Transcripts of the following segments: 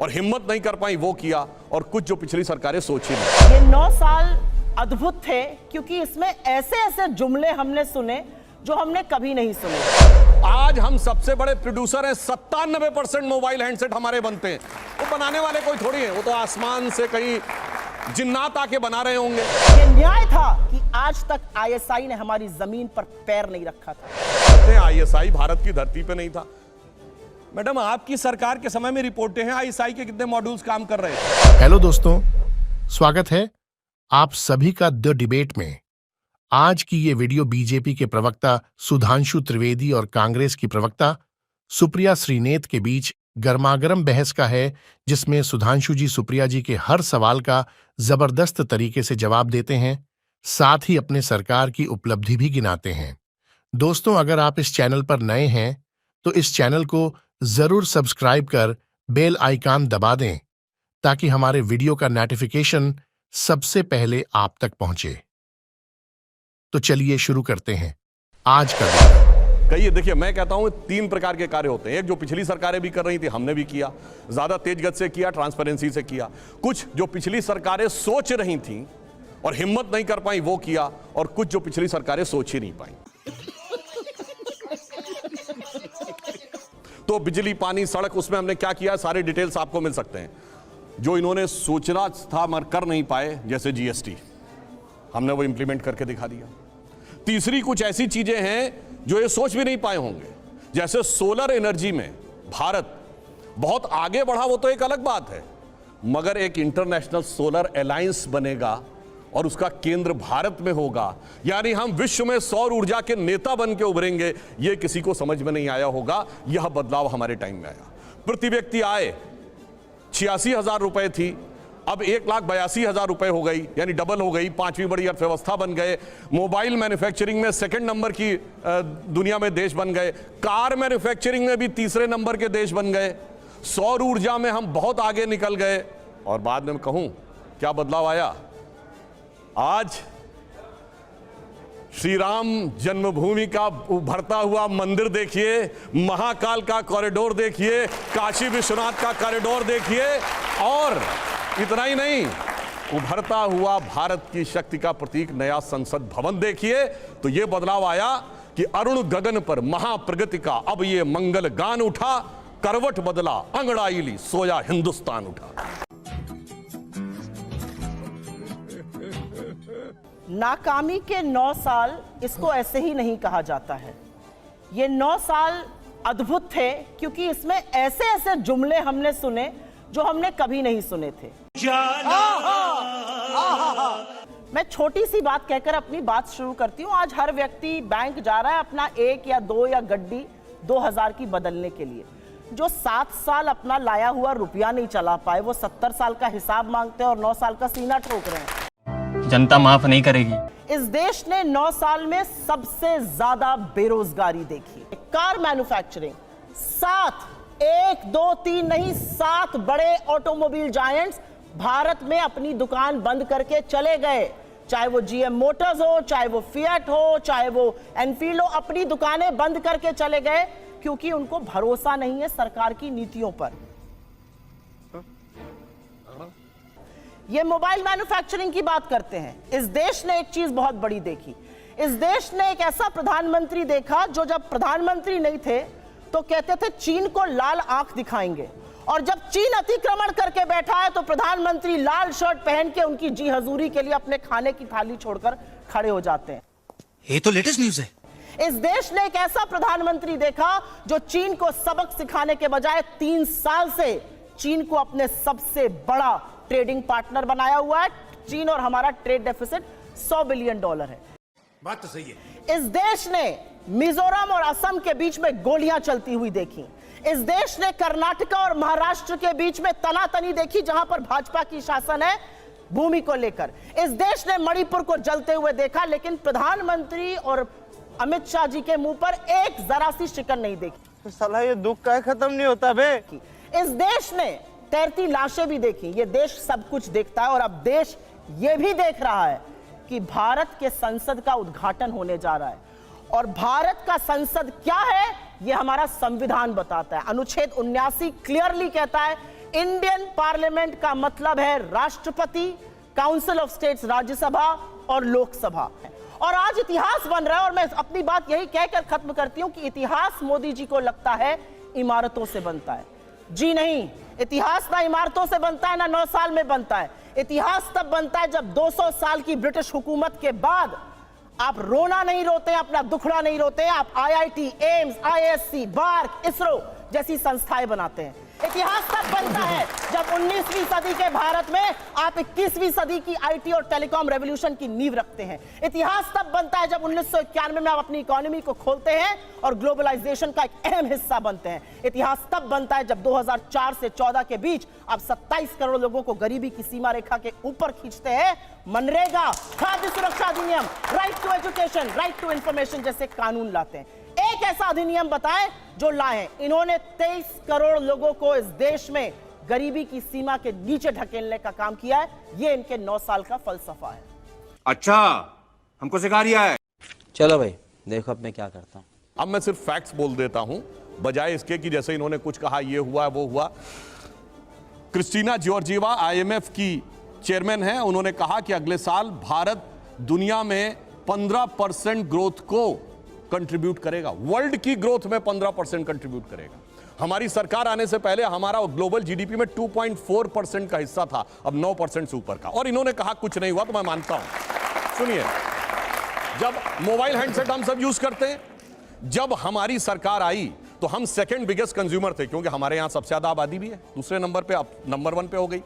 और हिम्मत नहीं कर पाई वो किया, और कुछ जो पिछली सरकारें सोची नहीं। ये 9 साल अद्भुत थे क्योंकि इसमें ऐसे ऐसे जुमले हमने सुने जो हमने कभी नहीं सुने। आज हम सबसे बड़े प्रोड्यूसर हैं, 97% मोबाइल हैंडसेट हमारे बनते हैं। वो बनाने वाले कोई थोड़ी है, वो तो आसमान से कहीं जिन्नात आके बना रहे होंगे। ये न्याय था कि आज तक आईएसआई ने हमारी जमीन पर पैर नहीं रखा था। आईएसआई भारत की धरती पे नहीं था। मैडम, आपकी सरकार के समय में रिपोर्टें हैं आईएसआई के कितने मॉड्यूल्स काम कर रहे हैं। हेलो दोस्तों, स्वागत है आप सभी का द डिबेट में। आज की ये वीडियो बीजेपी के प्रवक्ता सुधांशु त्रिवेदी और कांग्रेस की प्रवक्ता सुप्रिया श्रीनेत के बीच गर्मागरम बहस का है, जिसमें सुधांशु जी सुप्रिया जी के हर सवाल का जबरदस्त तरीके से जवाब देते हैं, साथ ही अपने सरकार की उपलब्धि भी गिनाते हैं। दोस्तों, अगर आप इस चैनल पर नए हैं तो इस चैनल को जरूर सब्सक्राइब कर बेल आइकन दबा दें ताकि हमारे वीडियो का नोटिफिकेशन सबसे पहले आप तक पहुंचे। तो चलिए शुरू करते हैं आज का वीडियो। कहिए, देखिए, मैं कहता हूं 3 प्रकार के कार्य होते हैं। एक जो पिछली सरकारें भी कर रही थी, हमने भी किया, ज्यादा तेज गति से किया, ट्रांसपेरेंसी से किया। कुछ जो पिछली सरकारें सोच रही थी और हिम्मत नहीं कर पाई वो किया, और कुछ जो पिछली सरकारें सोच ही नहीं पाई। तो बिजली, पानी, सड़क, उसमें हमने क्या किया, सारे डिटेल्स आपको मिल सकते हैं। जो इन्होंने सोचना था मगर कर नहीं पाए, जैसे जीएसटी, हमने वो इंप्लीमेंट करके दिखा दिया। तीसरी कुछ ऐसी चीजें हैं जो ये सोच भी नहीं पाए होंगे, जैसे सोलर एनर्जी में भारत बहुत आगे बढ़ा, वो तो एक अलग बात है, मगर एक इंटरनेशनल सोलर अलायंस बनेगा और उसका केंद्र भारत में होगा, यानी हम विश्व में सौर ऊर्जा के नेता बन के उभरेंगे। ये किसी को समझ में नहीं आया होगा। यह बदलाव हमारे टाइम में आया। प्रति व्यक्ति आय 86,000 रुपए थी, अब 1,82,000 रुपए हो गई, यानी डबल हो गई। 5वीं बड़ी अर्थव्यवस्था बन गए। मोबाइल मैन्युफैक्चरिंग में 2nd नंबर की दुनिया में देश बन गए। कार मैन्युफैक्चरिंग में भी 3रे नंबर के देश बन गए। सौर ऊर्जा में हम बहुत आगे निकल गए। और बाद में कहूं क्या बदलाव आया, आज श्री राम जन्मभूमि का उभरता हुआ मंदिर देखिए, महाकाल का कॉरिडोर देखिए, काशी विश्वनाथ का कॉरिडोर देखिए, और इतना ही नहीं, उभरता हुआ भारत की शक्ति का प्रतीक नया संसद भवन देखिए। तो यह बदलाव आया कि अरुण गगन पर महाप्रगति का अब ये मंगल गान उठा, करवट बदला अंगड़ाई ली, सोया हिंदुस्तान उठा। नाकामी के 9 साल, इसको ऐसे ही नहीं कहा जाता है। ये 9 साल अद्भुत थे क्योंकि इसमें ऐसे ऐसे जुमले हमने सुने जो हमने कभी नहीं सुने थे। मैं छोटी सी बात कहकर अपनी बात शुरू करती हूँ। आज हर व्यक्ति बैंक जा रहा है अपना 1 या 2 या गड्डी 2000 की बदलने के लिए। जो 7 साल अपना लाया हुआ रुपया नहीं चला पाए, वो 70 साल का हिसाब मांगते हैं और 9 साल का सीना ठोक रहे हैं। जनता माफ नहीं करेगी। इस देश ने 9 साल में सबसे ज्यादा बेरोजगारी देखी। कार मैन्युफैक्चरिंग 7, 1, 2, 3 नहीं, 7 बड़े ऑटोमोबाइल जायंट्स भारत में अपनी दुकान बंद करके चले गए। चाहे वो जीएम मोटर्स हो, चाहे वो फिएट हो, चाहे वो एनफील्ड हो, अपनी दुकानें बंद करके चले गए क्योंकि उनको भरोसा नहीं है सरकार की नीतियों पर। ये मोबाइल मैन्युफैक्चरिंग की बात करते हैं। इस देश ने एक चीज बहुत बड़ी देखी। इस देश ने एक ऐसा प्रधानमंत्री देखा जो जब प्रधानमंत्री नहीं थे तो कहते थे चीन को लाल आंख दिखाएंगे, और जब चीन अतिक्रमण करके बैठा है तो प्रधानमंत्री लाल शर्ट पहन के उनकी जी हजूरी के लिए अपने खाने की थाली छोड़कर खड़े हो जाते हैं। ये तो लेटेस्ट न्यूज़ है। इस देश ने एक ऐसा प्रधानमंत्री देखा जो चीन को सबक सिखाने के बजाय 3 साल से चीन को अपने सबसे बड़ा ट्रेडिंग पार्टनर बनाया हुआ है। चीन और हमारा ट्रेड डेफिसिट $100 बिलियन है। बात तो सही है। इस देश ने मिजोरम और असम के बीच में गोलियां चलती हुई देखी। इस देश ने कर्नाटक और महाराष्ट्र के बीच में तनातनी देखी, जहां पर भाजपा की शासन है भूमि को लेकर। इस देश ने मणिपुर को जलते हुए देखा, लेकिन प्रधानमंत्री और अमित शाह जी के मुंह पर एक जरा सी शिकन नहीं देखी। साला ये दुख का खत्म नहीं होता बे। इस देश ने तैरती लाशें भी देखी। ये देश सब कुछ देखता है, और अब देश ये भी देख रहा है कि भारत के संसद का उद्घाटन होने जा रहा है। और भारत का संसद क्या है, यह हमारा संविधान बताता है। अनुच्छेद 79 क्लियरली कहता है इंडियन पार्लियामेंट का मतलब है राष्ट्रपति, काउंसिल ऑफ स्टेट्स राज्यसभा और लोकसभा। और आज इतिहास बन रहा है, और मैं अपनी बात यही कहकर खत्म करती हूं कि इतिहास मोदी जी को लगता है इमारतों से बनता है। जी नहीं, इतिहास ना इमारतों से बनता है, ना 9 साल में बनता है। इतिहास तब बनता है जब 200 साल की ब्रिटिश हुकूमत के बाद आप रोना नहीं रोते, अपना दुखड़ा नहीं रोते, आप IIT, एम्स, ISC, बार्क, इसरो जैसी संस्थाएं बनाते हैं। इतिहास तब बनता है जब 19वीं सदी के भारत में आप 21वीं सदी की IT और टेलीकॉम रेवोल्यूशन की नींव रखते हैं। इतिहास तब बनता है जब 1991 में आप अपनी इकोनॉमी को खोलते हैं और ग्लोबलाइजेशन का एक अहम हिस्सा बनते हैं। इतिहास तब बनता है जब 2004 से 14 के बीच आप 27 करोड़ लोगों को गरीबी की सीमा रेखा के ऊपर खींचते हैं। मनरेगा, खाद्य सुरक्षा अधिनियम, right to education, right to information जैसे कानून लाते हैं। एक ऐसा अधिनियम बताएं जो लाए। इन्होंने 23 करोड़ लोगों को इस देश में गरीबी की सीमा के नीचे ढकेलने का काम किया है। ये इनके 9 साल का फलसफा है। अच्छा, हमको सिखा रिया है। चलो भाई, देखो अब मैं क्या करता हूँ। अब मैं सिर्फ फैक्ट्स बोल देता हूं, बजाय इसके कि जैसे इन्होंने कुछ कहा ये हुआ वो हुआ। क्रिस्टीना जॉर्जिवा IMF की चेयरमैन है, उन्होंने कहा कि अगले साल भारत दुनिया में 15% ग्रोथ को कंट्रीब्यूट करेगा, वर्ल्ड की ग्रोथ में 15% कंट्रीब्यूट करेगा। हमारी सरकार आने से पहले हमारा ग्लोबल GDP में 2.4% का हिस्सा था, अब 9% से ऊपर का। और इन्होंने कहा कुछ नहीं हुआ, तो मैं मानता हूं। सुनिए, जब मोबाइल हैंडसेट हम सब यूज करते हैं, जब हमारी सरकार आई तो हम सेकंड बिगेस्ट कंज्यूमर थे, क्योंकि हमारे यहां सबसे ज्यादा आबादी भी है। दूसरे नंबर पे, अब नंबर 1 पे हो गई।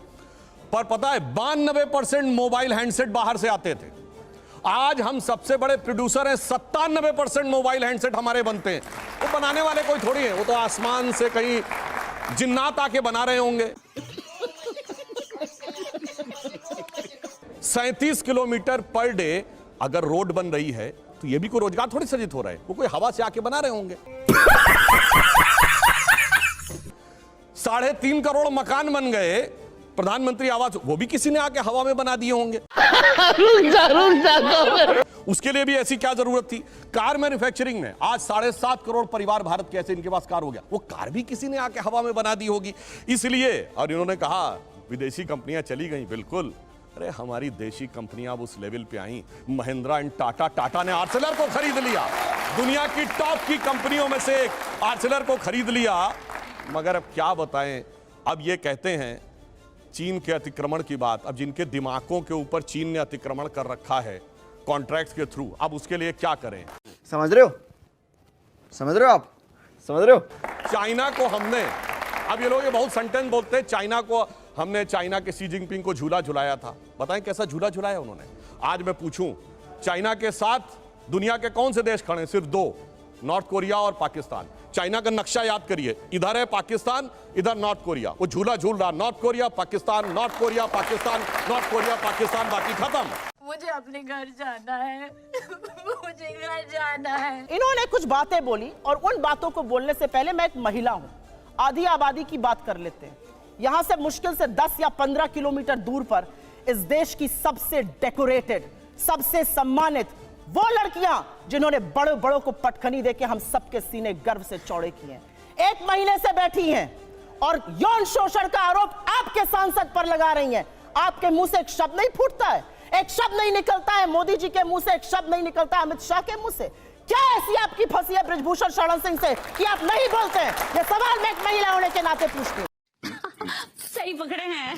पर पता है 92% मोबाइल हैंडसेट बाहर से आते थे। आज हम सबसे बड़े प्रोड्यूसर हैं, 97% मोबाइल हैंडसेट हमारे बनते हैं। वो बनाने वाले कोई थोड़ी है, वो तो आसमान से कहीं जिन्नात आके बना रहे होंगे। 37 किलोमीटर पर डे अगर रोड बन रही है तो ये भी कोई रोजगार थोड़ी सृजित हो रहा है, वो कोई हवा से आके बना रहे होंगे। 3.5 करोड़ मकान बन गए, प्रधानमंत्री आवास, वो भी किसी ने आके हवा में बना दिए होंगे। उसके लिए भी ऐसी क्या जरूरत थी? कार मैन्युफैक्चरिंग में आज 7.5 करोड़ परिवार भारत के ऐसे इनके पास कार हो गया, वो कार भी किसी ने आके हवा में बना दी होगी। इसलिए, और इन्होंने कहा विदेशी कंपनियां चली गई, बिल्कुल। अरे हमारी देशी कंपनियां अब उस लेवल पे आई, महिंद्रा एंड टाटा ने आर्सेलर को खरीद लिया, दुनिया की टॉप की कंपनियों में से एक आर्सेलर को खरीद लिया। मगर अब क्या बताएं, अब ये कहते हैं चीन के अतिक्रमण की बात। अब जिनके दिमागों के ऊपर चीन ने अतिक्रमण कर रखा है कॉन्ट्रैक्ट्स के थ्रू, अब उसके लिए क्या करें? समझ रहे हो? समझ रहे हो आप? समझ रहे हो? चाइना को हमने, अब ये लोग ये बहुत सेंटेंस बोलते हैं, चाइना को हमने, चाइना के शी जिनपिंग को झूला झुलाया था। बताएं कैसा झूला झुलाया उन्होंने? आज मैं पूछूं, चाइना के साथ दुनिया के कौन से देश खड़े हैं? सिर्फ 2, नॉर्थ कोरिया और पाकिस्तान। चाइना का नक्शा याद करिए, इधर है पाकिस्तान, इधर नॉर्थ कोरिया। वो झूला झूल रहा, north Korea Pakistan, north Korea Pakistan, north Korea Pakistan, बाकी खत्म। मुझे अपने घर जाना है। मुझे घर जाना है। इन्होंने कुछ बातें बोली, और उन बातों को बोलने से पहले मैं एक महिला हूं, आधी आबादी की बात कर लेते हैं। यहां से मुश्किल से 10 या 15 किलोमीटर दूर पर इस देश की सबसे डेकोरेटेड, सबसे सम्मानित वो लड़कियां जिन्होंने बड़े बड़ों को पटखनी देके हम सबके सीने गर्व से चौड़े किए हैं, 1 महीने से बैठी हैं और यौन शोषण का आरोप आपके सांसद पर लगा रही हैं। आपके मुंह से एक शब्द नहीं फूटता है, एक शब्द नहीं निकलता है मोदी जी के मुंह से, एक शब्द नहीं निकलता है अमित शाह के मुंह से। क्या ऐसी आपकी फंसी है ब्रजभूषण शरण सिंह से कि आप नहीं बोलते हैं? ये सवाल मैं एक महिला होने के नाते पूछती हूँ। सही पकड़े हैं।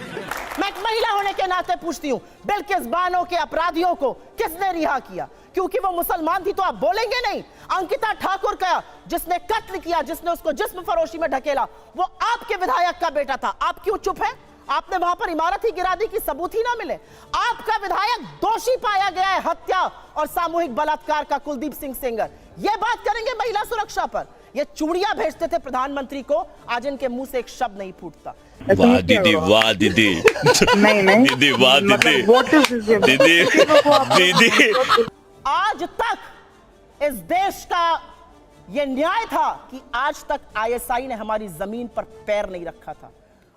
मैं एक महिला होने के नाते पूछती हूँ, बिल्किस बानो के अपराधियों को किसने रिहा किया? क्योंकि वो मुसलमान थी तो आप बोलेंगे नहीं। अंकिता ठाकुर का जिसने कत्ल किया, जिसने उसको जिस्म फरोशी में ढकेला, वो आपके विधायक का बेटा था। आप क्यों चुप हैं? आपने वहां पर इमारत ही गिरा दी कि सबूत ही ना मिले। आपका विधायक दोषी पाया गया है हत्या और सामूहिक बलात्कार का, कुलदीप सिंह सेंगर। ये बात करेंगे महिला सुरक्षा पर। ये चूड़ियां भेजते थे प्रधानमंत्री को, आज इनके मुंह से एक शब्द नहीं फूटता। वाह दीदी, वाह दीदी, नहीं दीदी, वाह दीदी, दीदी, दीदी। आज तक इस देश का यह न्याय था कि आज तक ISI ने हमारी जमीन पर पैर नहीं रखा था।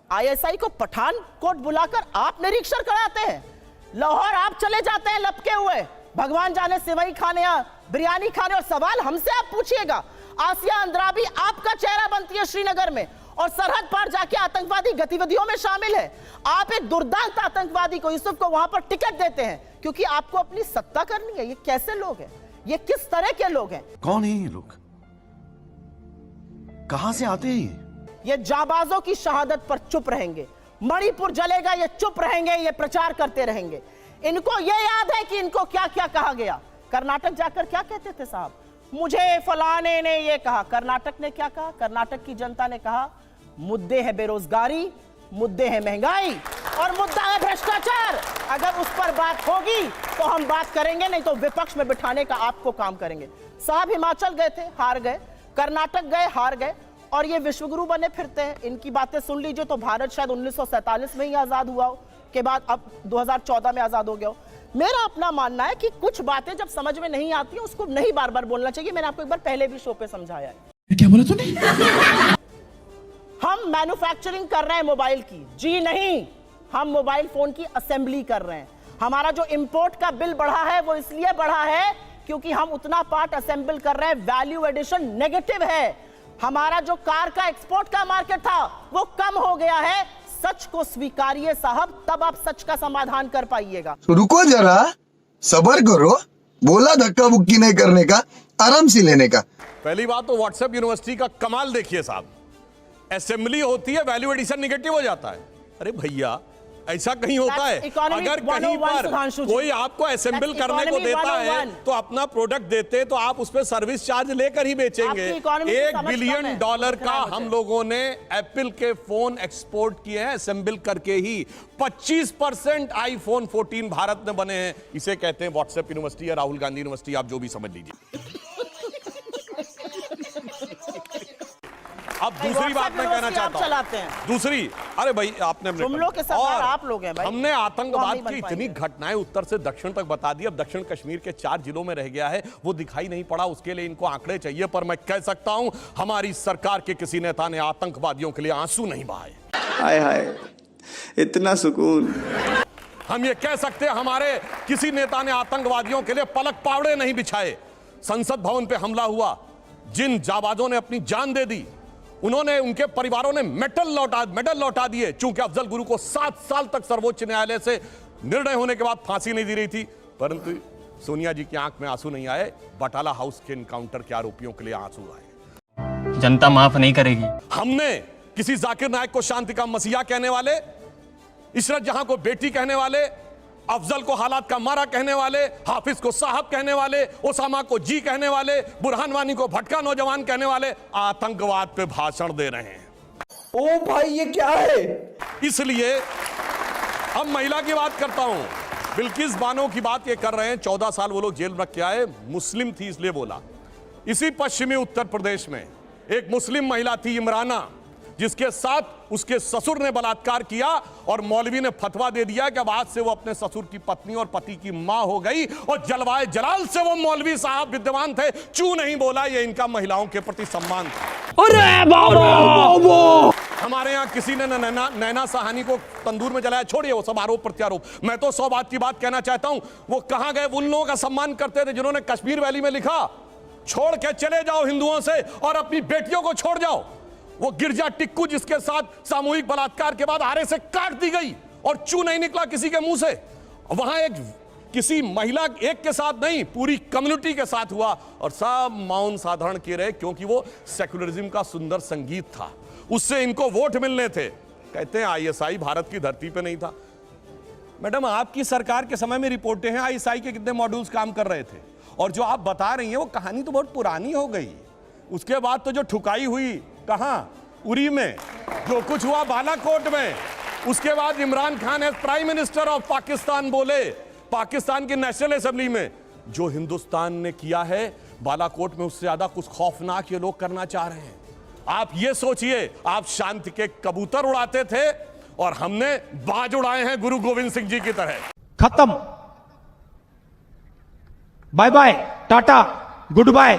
ISI को पठानकोट बुलाकर आप निरीक्षण कराते हैं, लाहौर आप चले जाते हैं लपके हुए, भगवान जाने सेवई खाने या बिरयानी खाने, और सवाल हमसे आप पूछिएगा। आसिया अंद्राबी आपका चेहरा बनती है श्रीनगर में, और सरहद पार जाके आतंकवादी गतिविधियों में शामिल है। आप एक दुर्दांत आतंकवादी को, यूसुफ को वहां पर टिकट देते हैं क्योंकि आपको अपनी सत्ता करनी है। ये कैसे लोग हैं? ये किस तरह के लोग हैं? कौन है ये लोग? कहां से आते हैं ये जाबाजों की शहादत पर चुप रहेंगे। मणिपुर जलेगा, ये चुप रहेंगे, ये प्रचार करते रहेंगे। इनको ये याद है कि इनको क्या क्या कहा गया। कर्नाटक जाकर क्या कहते थे साहब? मुझे फलाने ने ये कहा। कर्नाटक ने क्या कहा? कर्नाटक की जनता ने कहा मुद्दे है बेरोजगारी, मुद्दे है महंगाई और मुद्दा है भ्रष्टाचार। अगर उस पर बात होगी तो हम बात करेंगे, नहीं तो विपक्ष में बिठाने का आपको काम करेंगे। साहब हिमाचल गए थे, हार गए। कर्नाटक गए, हार गए। और ये विश्वगुरु बने फिरते हैं। इनकी बातें सुन लीजिए तो भारत शायद 1947 में ही आजाद हुआ हो, के बाद अब 2014 में आजाद हो गया हो। मेरा अपना मानना है कि कुछ बातें जब समझ में नहीं आती है उसको नहीं बार बार बोलना चाहिए। मैंने आपको एक बार पहले भी शो पे समझाया है। क्या बोला तूने? हम मैन्युफैक्चरिंग कर रहे हैं मोबाइल की, जी नहीं, हम मोबाइल फोन की असेंबली कर रहे हैं। हमारा जो इंपोर्ट का बिल बढ़ा है वो इसलिए बढ़ा है क्योंकि हम उतना पार्ट असेंबल कर रहे हैं। वैल्यू एडिशन नेगेटिव है। हमारा जो कार का एक्सपोर्ट का मार्केट था वो कम हो गया है। सच को स्वीकारिए साहब, तब आप सच का समाधान कर पाइएगा। रुको जरा, सब्र करो। बोला धक्का बुक्की नहीं करने का, आराम से लेने का। पहली बात तो व्हाट्सएप यूनिवर्सिटी का कमाल देखिए साहब, असेंबली होती है, वैल्यू एडिशन निगेटिव हो जाता है। अरे भैया ऐसा कहीं होता है? अगर कहीं पर कोई आपको असेंबल करने को देता है तो अपना प्रोडक्ट देते तो आप उस पर सर्विस चार्ज लेकर ही बेचेंगे। $1 बिलियन का हम लोगों ने एप्पल के फोन एक्सपोर्ट किए हैं असेंबल करके ही। 25% आईफोन 14 भारत में बने हैं। इसे कहते हैं व्हाट्सएप यूनिवर्सिटी या राहुल गांधी यूनिवर्सिटी, आप जो भी समझ लीजिए। अब दूसरी बात मैं कहना चाहता हूं, दूसरी, अरे भाई आपने जुमलों के सरदार आप लोग हैं भाई। हमने आतंकवाद की इतनी घटनाएं उत्तर से दक्षिण तक बता दी। अब दक्षिण कश्मीर के 4 जिलों में रह गया है, वो दिखाई नहीं पड़ा। उसके लिए इनको आंकड़े चाहिए। पर मैं कह सकता हूं हमारी सरकार के किसी नेता ने आतंकवादियों के लिए आंसू नहीं बहाए। हाय हाय, इतना सुकून। हम ये कह सकते हैं हमारे किसी नेता ने आतंकवादियों के लिए पलक पावड़े नहीं बिछाए। संसद भवन पे हमला हुआ, जिन जाबाजों ने अपनी जान दे दी, उन्होंने, उनके परिवारों ने मेडल लौटा दिए। चूंकि अफजल गुरु को 7 साल तक सर्वोच्च न्यायालय से निर्णय होने के बाद फांसी नहीं दी रही थी, परंतु सोनिया जी की आंख में आंसू नहीं आए। बटाला हाउस के एनकाउंटर के आरोपियों के लिए आंसू आए। जनता माफ नहीं करेगी। हमने किसी जाकिर नायक को शांति का मसीहा कहने वाले, इशरत जहां को बेटी कहने वाले, अफजल को हालात का मारा कहने वाले, हाफिज को साहब कहने वाले, ओसामा को जी कहने वाले, बुरहान वानी को भटका नौजवान कहने वाले आतंकवाद पे भाषण दे रहे हैं। ओ भाई ये क्या है? इसलिए अब महिला की बात करता हूं। बिल्किस बानो की बात ये कर रहे हैं। 14 साल वो लोग जेल में रख के आए, मुस्लिम थी इसलिए बोला। इसी पश्चिमी उत्तर प्रदेश में एक मुस्लिम महिला थी इमराना, जिसके साथ उसके ससुर ने बलात्कार किया और मौलवी ने फतवा दे दिया कि अब आज से वो अपने ससुर की पत्नी और पति की मां हो गई। और जलवाए जलाल से वो मौलवी साहब विद्यमान थे, चू नहीं बोला। ये इनका महिलाओं के प्रति सम्मान था। अरे बाबा! हमारे यहां किसी ने नैना साहनी को तंदूर में जलाया। छोड़िए वो सब आरोप प्रत्यारोप। मैं तो 100 बात की बात कहना चाहता हूं। वो कहां गए उन लोगों का सम्मान करते थे जिन्होंने कश्मीर वैली में लिखा, छोड़ के चले जाओ हिंदुओं से और अपनी बेटियों को छोड़ जाओ। वो गिरजा टिक्कू जिसके साथ सामूहिक बलात्कार के बाद आरे से काट दी गई और चू नहीं निकला किसी के मुंह से। वहां एक किसी महिला एक के साथ नहीं, पूरी कम्युनिटी के साथ हुआ और सब मौन साधारण किए रहे, क्योंकि वो सेक्युलरिज्म का सुंदर संगीत था, उससे इनको वोट मिलने थे। कहते हैं आईएसआई भारत की धरती पे नहीं था। मैडम आपकी सरकार के समय में रिपोर्टें हैं आईएसआई के कितने मॉड्यूल्स काम कर रहे थे, और जो आप बता रही हैं वो कहानी तो बहुत पुरानी हो गई। उसके बाद तो जो ठुकाई हुई कहां, उरी में, जो कुछ हुआ बालाकोट में, उसके बाद Imran Khan as prime minister of Pakistan बोले पाकिस्तान की नेशनल असेंबली में, जो हिंदुस्तान ने किया है बालाकोट में उससे ज्यादा कुछ खौफनाक ये लोग करना चाह रहे हैं। आप ये सोचिए, आप शांति के कबूतर उड़ाते थे और हमने बाज उड़ाए हैं गुरु गोविंद सिंह जी की तरह। खत्म, bye bye, tata, good bye.